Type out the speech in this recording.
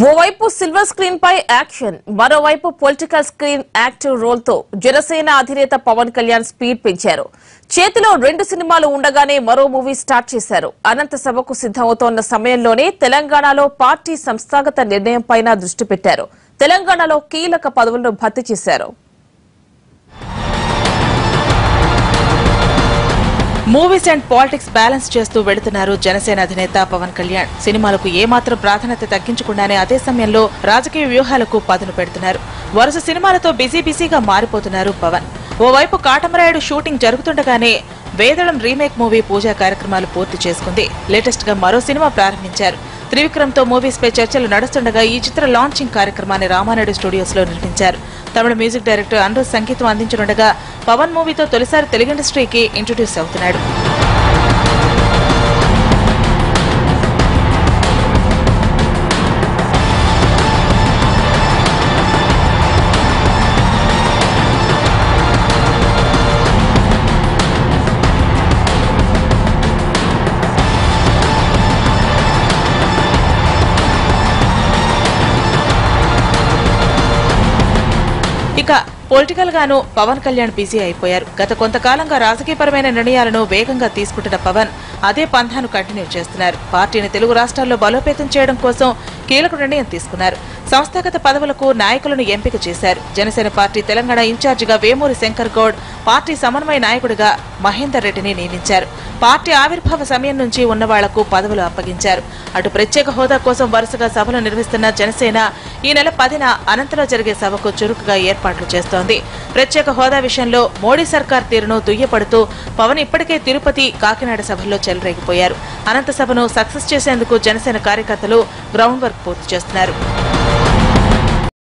ఓవైపు silver screen పై action, మరోవైపు political screen active role తో జనసేన అధినేత పవన్ కళ్యాణ్ స్పీడ్ పెంచారు. చేతిలో 2 సినిమాలు ఉండగానే మరో మూవీ స్టార్ట్ చేశారు. అనంత సభకు సిద్దమవుతోన్న సమయంలోనే తెలంగాణలో పార్టీ సంస్థాగత నిర్ణయంపై దృష్టి పెట్టారు. తెలంగాణలో కీలక పదవులను భర్తీ చేశారు. మూవీస్ అండ్ పాలిటిక్స్ బ్యాలెన్స్ చేస్తూ వెళుతున్నారు జనసేన అధినేత పవన్ కళ్యాణ్. సినిమాలకు ఏమాత్రం ప్రాధాన్యత తగ్గించకుండానే అదే సమయంలో రాజకీయ వ్యూహాలకు పదును పెడుతున్నారు. వరుస సినిమాలతో బిజీగా మారిపోతున్నారు పవన్. ఓవైపు కాటమరాయుడు షూటింగ్ జరుగుతుండగానే వేదళం రీమేక్ మూవీ పూజా కార్యక్రమాలు పూర్తి చేసుకుంది. లేటెస్ట్ గా మరో సినిమా ప్రారంభించారు. త్రివిక్రమ్తో మూవీస్ పై చర్చలు నడుస్తుండగా ఈ చిత్ర లాంచింగ్ కార్యక్రమాన్ని రామానాయుడు స్టూడియోస్ లో నిర్వహించారు. తమిళ మ్యూజిక్ డైరెక్టర్ అనిరుద్ సంగీతం అందించనుండగా పవన్ మూవీతో తొలిసారి తెలుగు ఇండస్ట్రీకి ఇంట్రొడ్యూస్ అవుతున్నాడు. ఇక పొలిటికల్ గాను పవన్ కళ్యాణ్ బిజీ అయిపోయారు. గత కొంతకాలంగా రాజకీయపరమైన నిర్ణయాలను వేగంగా తీసుకుంటున్న పవన్ అదే పంథాను కంటిన్యూ చేస్తున్నారు. పార్టీని తెలుగు రాష్ట్రాల్లో బలోపేతం చేయడం కోసం కీలక నిర్ణయం తీసుకున్నారు. సంస్థాగత పదవులకు నాయకులను ఎంపిక చేశారు. జనసేన పార్టీ తెలంగాణ ఇన్ఛార్జిగా వేమూరి శంకర్ గౌడ్, పార్టీ సమన్వయ నాయకుడిగా మహేందర్ రెడ్డిని నియమించారు. పార్టీ ఆవిర్భావ సమయం నుంచి ఉన్న వాళ్లకు పదవులు అప్పగించారు. అటు ప్రత్యేక హోదా కోసం వరుసగా సభలు నిర్వహిస్తున్న జనసేన ఈ నెల 10న అనంతలో జరిగే సభకు చురుకుగా ఏర్పాట్లు చేస్తోంది. ప్రత్యేక హోదా విషయంలో మోడీ సర్కార్ తీరును దుయ్యపడుతూ పవన్ ఇప్పటికే తిరుపతి, కాకినాడ సభల్లో చెలరేగిపోయారు. అనంత సభను సక్సెస్ చేసేందుకు జనసేన కార్యకర్తలు గ్రౌండ్ వర్క్ పూర్తి చేస్తున్నారు.